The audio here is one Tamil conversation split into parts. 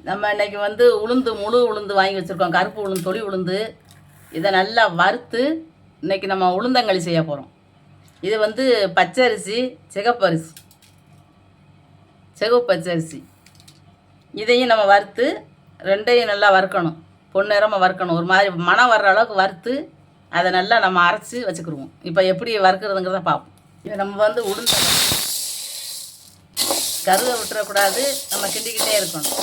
நம்ம இன்றைக்கி வந்து உளுந்து முழு உளுந்து வாங்கி வச்சுருக்கோம், கருப்பு உளுந்து, தொளி உளுந்து. இதை நல்லா வறுத்து இன்றைக்கி நம்ம உளுந்தங்களி செய்ய போகிறோம். இது வந்து பச்சரிசி, சிகப்பரிசி, சிகப்பு பச்சரிசி. இதையும் நம்ம வறுத்து ரெண்டையும் நல்லா வறுக்கணும், பொன்னிறமாக வறுக்கணும். ஒரு மாதிரி மணம் வர்ற அளவுக்கு வறுத்து அதை நல்லா நம்ம அரைச்சி வச்சுக்கிடுவோம். இப்போ எப்படி வறுக்கிறதுங்கிறத பார்ப்போம். இதை நம்ம வந்து உளுந்த கருவை விட்டுறக்கூடாது, நம்ம கிண்டிக்கிட்டே இருக்கணும்.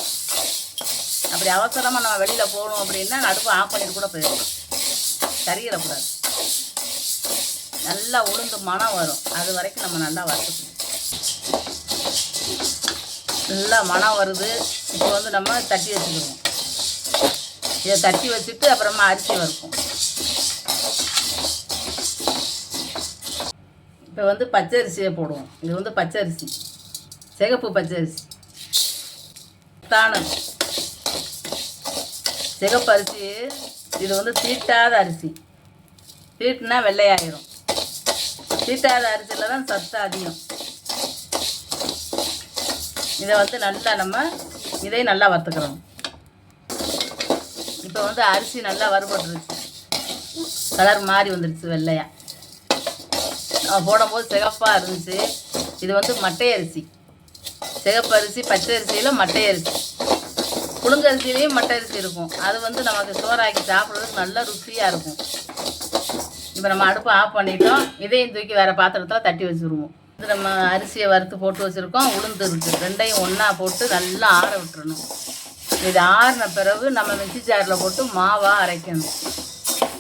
அப்படி அவசரமாக நம்ம வெளியில் போகணும் அப்படின்னா அடுப்பு ஆஃப் பண்ணிட்டு கூட போயிடலாம், கறியிடக்கூடாது. நல்லா உளுந்து மணம் வரும், அது வரைக்கும் நம்ம நல்லா வறுத்துக்கணும். நல்லா மணம் வருது. இப்போ வந்து நம்ம தட்டி வச்சுக்கிடுவோம். இதை தட்டி வச்சுட்டு அப்புறமா அரிசி வறுப்போம். இப்போ வந்து பச்சரிசியை போடுவோம். இது வந்து பச்சரிசி, சிகப்பு பச்சரிசி. தானம் சிகப்பு அரிசி. இது வந்து தீட்டாத அரிசி. தீட்டுனா வெள்ளையாயிரும். தீட்டாத அரிசியில் தான் சத்து அதிகம். இதை வந்து நல்லா நம்ம இதையும் நல்லா வறுத்துக்கிறோம். இப்போ வந்து அரிசி நல்லா வறுபட்டுருச்சு, கலர் மாறி வந்துடுச்சு வெள்ளையாக. நம்ம போடும்போது சிகப்பாக இருந்துச்சு. இது வந்து மட்டை அரிசி, சிகப்பு அரிசி. பச்சை அரிசியில் மட்டை அரிசி, புழுங்கரிசிலையும் மட்டை அரிசி இருக்கும். அது வந்து நமக்கு சோறாக்கி சாப்பிட்றதுக்கு நல்லா ருசியாக இருக்கும். இப்போ நம்ம அடுப்பை ஆஃப் பண்ணிட்டோம். இதையும் தூக்கி வேறு பாத்திரத்தில் தட்டி வச்சுருவோம். இது நம்ம அரிசியை வறுத்து போட்டு வச்சுருக்கோம், உளுந்து இருக்குது. ரெண்டையும் ஒன்றா போட்டு நல்லா ஆற விட்டுறணும். இது ஆறின பிறகு நம்ம மிக்சி ஜாரில் போட்டு மாவாக அரைக்கணும்.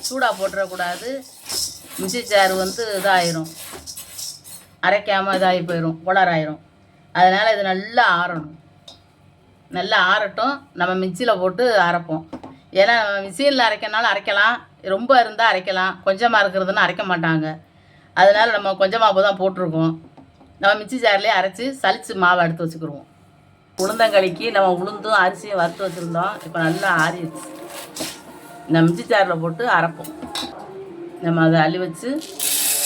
சூடாக போட்டுறக்கூடாது. மிக்சி ஜார் வந்து இதாயிரும், அரைக்காமல் இதாகி போயிடும், உலராயிரும். அதனால் இது நல்லா ஆறணும். நல்லா ஆறட்டும், நம்ம மிக்சியில் போட்டு அரைப்போம். ஏன்னா மிக்சியில் அரைக்கனாலும் அரைக்கலாம், ரொம்ப இருந்தால் அரைக்கலாம், கொஞ்சமாக இருக்கிறதுனா அரைக்க மாட்டாங்க. அதனால் நம்ம கொஞ்சமாக தான் போட்டிருக்கோம். நம்ம மிக்சி ஜார்லேயே அரைச்சி சலித்து மாவை எடுத்து வச்சுக்கிடுவோம். உளுந்தங்களிக்கு நம்ம உளுந்தும் அரிசியும் வறுத்து வச்சுருந்தோம். இப்போ நல்லா ஆறிடுச்சு. இந்த மிக்சி ஜாரில் போட்டு அரைப்போம். நம்ம அதை அள்ளி வச்சு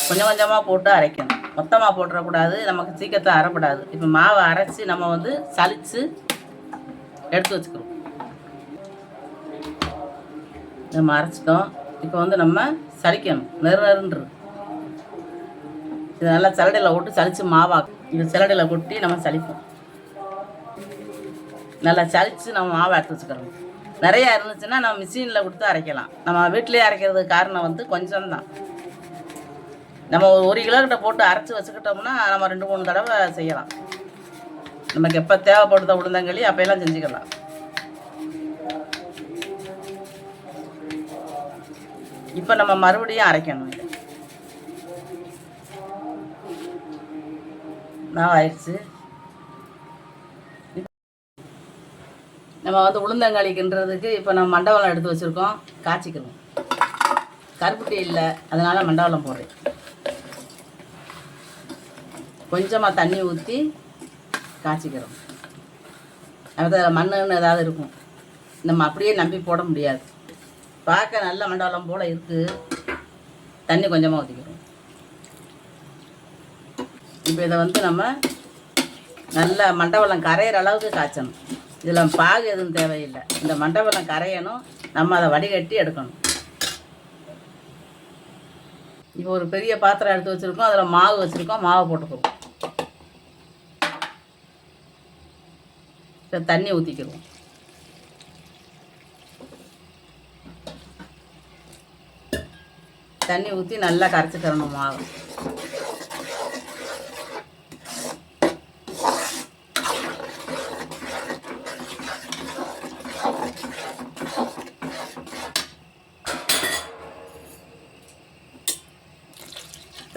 கொஞ்சம் கொஞ்சமாக போட்டு அரைக்கணும், மொத்தமாக போட்டுறக்கூடாது, நமக்கு சீக்கிரத்தை அரைப்படாது. இப்போ மாவை அரைச்சி நம்ம வந்து சலித்து எடுத்து வச்சுக்கிறோம். நம்ம அரைச்சிட்டோம். இப்போ வந்து நம்ம சலிக்கணும், நெருநெருன்று. இது நல்லா சிலடையில் போட்டு சலித்து மாவாக்கும். இந்த சிலடையில் கொட்டி நம்ம சலிப்போம். நல்லா சலித்து நம்ம மாவை எடுத்து வச்சுக்கிறோம். நிறையா இருந்துச்சுன்னா நம்ம மிஷினில் கொடுத்து அரைக்கலாம். நம்ம வீட்டிலே அரைக்கிறதுக்கு காரணம் வந்து கொஞ்சம்தான். நம்ம ஒரு கிலோக்கிட்ட போட்டு அரைச்சி வச்சுக்கிட்டோம்னா நம்ம 2-3 தடவை செய்யலாம். நமக்கு எப்போ தேவைப்படுத உளுந்தங்களி அப்போயெல்லாம் செஞ்சுக்கலாம். இப்போ நம்ம மறுபடியும் அரைக்கணும். நான் ஆயிடுச்சு. நம்ம வந்து உளுந்தங்களிக்குன்றதுக்கு இப்போ நம்ம மண்டவளம் எடுத்து வச்சுருக்கோம், காய்ச்சிக்கணும். கருப்புட்டி இல்லை, அதனால் மண்டவளம் போடுறேன். கொஞ்சமாக தண்ணி ஊற்றி காய்ச்சிக்கிறோம். அதில் மண்ணுன்னு ஏதாவது இருக்கும், நம்ம அப்படியே நம்பி போட முடியாது. பார்க்க நல்ல மண்டவளம் போல் இருக்குது. தண்ணி கொஞ்சமாக ஊற்றிக்கிறோம். இப்போ இதை வந்து நம்ம நல்ல மண்டவளம் கரையிற அளவுக்கு காய்ச்சணும். இதில் பாகு எதுவும் தேவையில்லை. இந்த மண்டவளம் கரையணும், நம்ம அதை வடிகட்டி எடுக்கணும். இப்போ ஒரு பெரிய பாத்திரம் எடுத்து வச்சுருக்கோம், அதில் மாவு வச்சுருக்கோம், மாவை போட்டுக்குவோம். தண்ணி ஊற்றிக்கிடுவோம். தண்ணி ஊற்றி நல்லா கரைச்சிக்கிறணும் மாவு.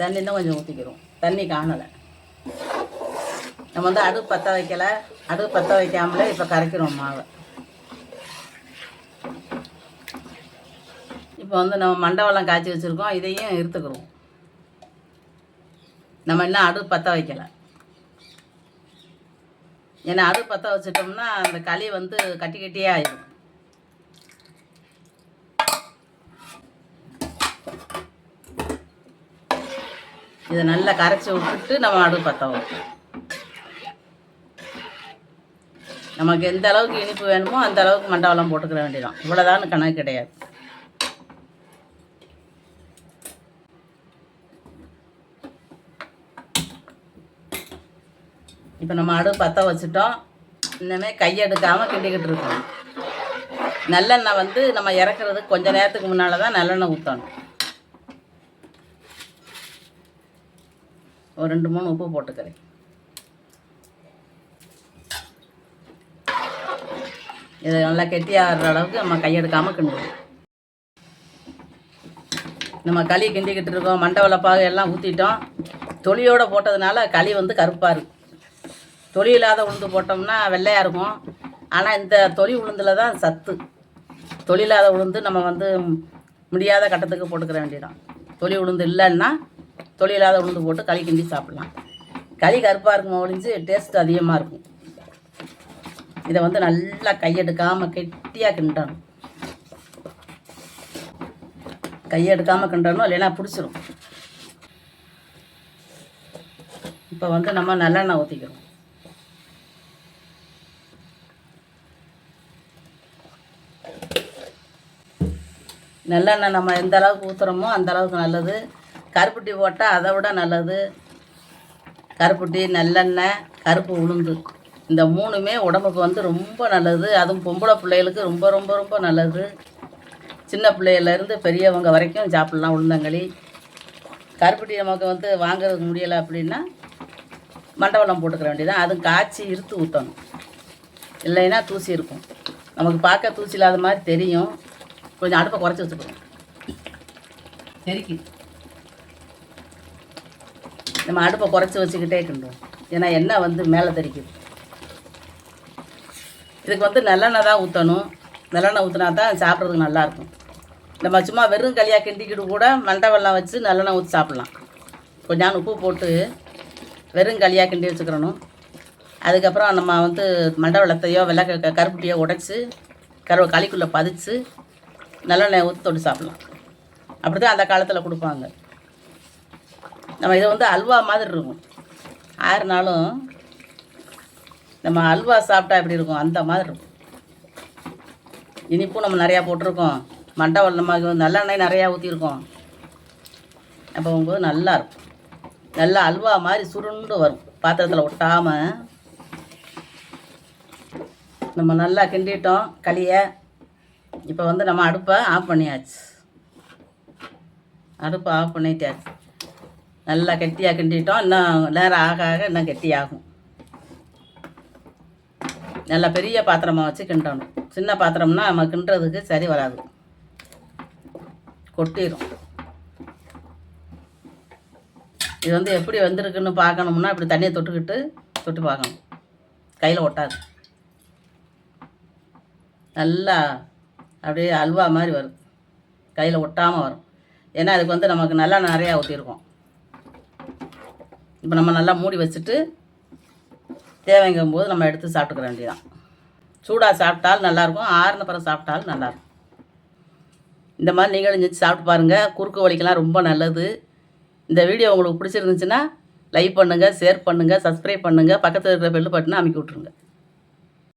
தண்ணி தான் கொஞ்சம் ஊற்றிக்கிறோம், தண்ணி காணலை. நம்ம வந்து அடுப்பு பற்ற வைக்கலை, அடுப்பு பற்ற வைக்காமலே இப்போ கரைக்கிறோம் மாவை. இப்போ வந்து நம்ம மண்டவளம் காய்ச்சி வச்சுருக்கோம், இதையும் எடுத்துக்கிறோம். நம்ம இன்னும் அடுப்பு பற்ற வைக்கலை. ஏன்னா அடுப்பு பற்ற வச்சிட்டோம்னா அந்த களி வந்து கட்டி கட்டியே ஆயிடும். இதை நல்லா கரைச்சி விட்டுட்டு நம்ம அடுப்பு பற்ற வைப்போம். நமக்கு எந்த அளவுக்கு இனிப்பு வேணுமோ அந்த அளவுக்கு மண்டவெல்லாம் போட்டுக்கிற வேண்டியதான். இவ்வளோதான் கணக்கு கிடையாது. இப்போ நம்ம அடுப்பு பற்ற வச்சுட்டோம். இனிமேல் கையெடுக்காமல் கிண்டிக்கிட்டு இருக்கோம். நல்லெண்ணெய் வந்து நம்ம இறக்குறதுக்கு கொஞ்சம் நேரத்துக்கு முன்னால் தான் நல்லெண்ணெய் ஊற்றணும். ஒரு 2-3 உப்பு போட்டுக்கிறேன். இதை நல்லா கெட்டியாகிற அளவுக்கு நம்ம கையெடுக்காமல் கிண்டுவோம். நம்ம களி கிண்டிக்கிட்டு இருக்கோம். மண்டவளப்பாக எல்லாம் ஊற்றிட்டோம். தொலியோடு போட்டதுனால களி வந்து கருப்பாக இருக்குது. தொலி இல்லாத உளுந்து போட்டோம்னா வெள்ளையாக இருக்கும். ஆனால் இந்த தொலி உளுந்தில் தான் சத்து. தொலி இல்லாத உளுந்து நம்ம வந்து முடியாத கட்டத்துக்கு போட்டுக்கிற வேண்டியதான். தொலி உளுந்து இல்லைன்னா தொலி இல்லாத உளுந்து போட்டு களி கிண்டி சாப்பிட்லாம். களி கருப்பாக இருக்கும் ஒழிஞ்சு டேஸ்ட் அதிகமாக இருக்கும். இதை வந்து நல்லா கையெடுக்காமல் கெட்டியாக கிண்டணும். கையெடுக்காமல் கிண்டணும், இல்லைன்னா பிடிச்சிரும். இப்போ வந்து நம்ம நல்லெண்ணெய் ஊற்றிக்கிறோம். நல்லெண்ணெய் நம்ம எந்த அளவுக்கு ஊற்றுறோமோ அந்த அளவுக்கு நல்லது. கருப்பட்டி போட்டால் அதை விட நல்லது. கருப்பட்டி, நல்லெண்ணெய், கருப்பு உளுந்து இந்த 3மே உடம்புக்கு வந்து ரொம்ப நல்லது. அதுவும் பொம்பளை பிள்ளைகளுக்கு ரொம்ப ரொம்ப ரொம்ப நல்லது. சின்ன பிள்ளையிலேருந்து பெரியவங்க வரைக்கும் சாப்பிட்லாம் உளுந்தங்களி. கருப்பட்டி நமக்கு வந்து வாங்குறதுக்கு முடியலை அப்படின்னா மண்டவெல்லம் போட்டுக்கிற வேண்டியதான். அதுவும் காய்ச்சி இருத்து ஊற்றணும், இல்லைன்னா தூசி இருக்கும். நமக்கு பார்க்க தூசி இல்லாத மாதிரி தெரியும். கொஞ்சம் அடுப்பை குறைச்சி வச்சுக்கணும். தெரிக்குது. நம்ம அடுப்பை குறைச்சி வச்சுக்கிட்டே கிண்டுவோம். ஏன்னா எண்ணெய் வந்து மேலே தெரிக்குது. இதுக்கு வந்து நல்லெண்ணெய் தான் ஊற்றணும். நல்லெண்ணெய் ஊற்றினா தான் சாப்பிட்றதுக்கு நல்லாயிருக்கும். நம்ம சும்மா வெறும் களியாக கிண்டிக்கிட்டு கூட மண்டவெல்லம் வச்சு நல்லெண்ணெய் ஊற்றி சாப்பிட்லாம். கொஞ்சம் உப்பு போட்டு வெறும் களியாக கிண்டி வச்சுக்கிறணும். அதுக்கப்புறம் நம்ம வந்து மண்டவெல்லத்தையோ கருப்பட்டியோ உடைச்சி களிக்குள்ளே பதிச்சு நல்லெண்ணெய் ஊற்றி தொட்டு சாப்பிட்லாம். அப்படி தான் அந்த காலத்தில் கொடுப்பாங்க. நம்ம இதை வந்து அல்வா மாதிரி இருக்கும். 6 நாளும் நம்ம அல்வா சாப்பிட்டா எப்படி இருக்கும் அந்த மாதிரி இருக்கும். இனிப்பும் நம்ம நிறையா போட்டிருக்கோம். மண்டவெல்லம் நம்ம நல்லெண்ணெய் நிறையா ஊற்றிருக்கோம். அப்போ போது நல்லாயிருக்கும். நல்லா அல்வா மாதிரி சுருண்டு வரும், பாத்திரத்தில் ஒட்டாமல். நம்ம நல்லா கிண்டிட்டோம் களியை. இப்போ வந்து நம்ம அடுப்பை ஆஃப் பண்ணியாச்சு. அடுப்பை ஆஃப் பண்ணிட்டாச்சு. நல்லா கெட்டியாக கிண்டிட்டோம். இன்னும் நேரம் ஆக ஆக இன்னும் கெட்டியாகும். நல்லா பெரிய பாத்திரமாக வச்சு கிண்டணும். சின்ன பாத்திரம்னா நம்ம கிண்டுறதுக்கு சரி வராது, கொட்டிடும். இது வந்து எப்படி வந்திருக்குன்னு பார்க்கணும்னா இப்படி தண்ணியை தொட்டு பார்க்கணும். கையில் ஒட்டாது. நல்லா அப்படியே அல்வா மாதிரி வரும், கையில் ஒட்டாமல் வரும். ஏன்னா அதுக்கு வந்து நமக்கு நல்லா நிறையா ஊற்றிருக்கோம். இப்போ நம்ம நல்லா மூடி வச்சுட்டு தேவைங்கும் போது நம்ம எடுத்து சாப்பிட்டுக்க வேண்டியதான். சூடாக சாப்பிட்டாலும் நல்லாயிருக்கும், ஆறுன பிறகு சாப்பிட்டாலும் நல்லாயிருக்கும். இந்த மாதிரி நீங்களும் செஞ்சு சாப்பிட்டு பாருங்கள். குறுக்கு வலிக்கெல்லாம் ரொம்ப நல்லது. இந்த வீடியோ உங்களுக்கு பிடிச்சிருந்துச்சுன்னா லைக் பண்ணுங்கள், ஷேர் பண்ணுங்கள், சப்ஸ்கிரைப் பண்ணுங்கள். பக்கத்தில் இருக்கிற பெல் பட்டனை அமைக்கி விட்ருங்க.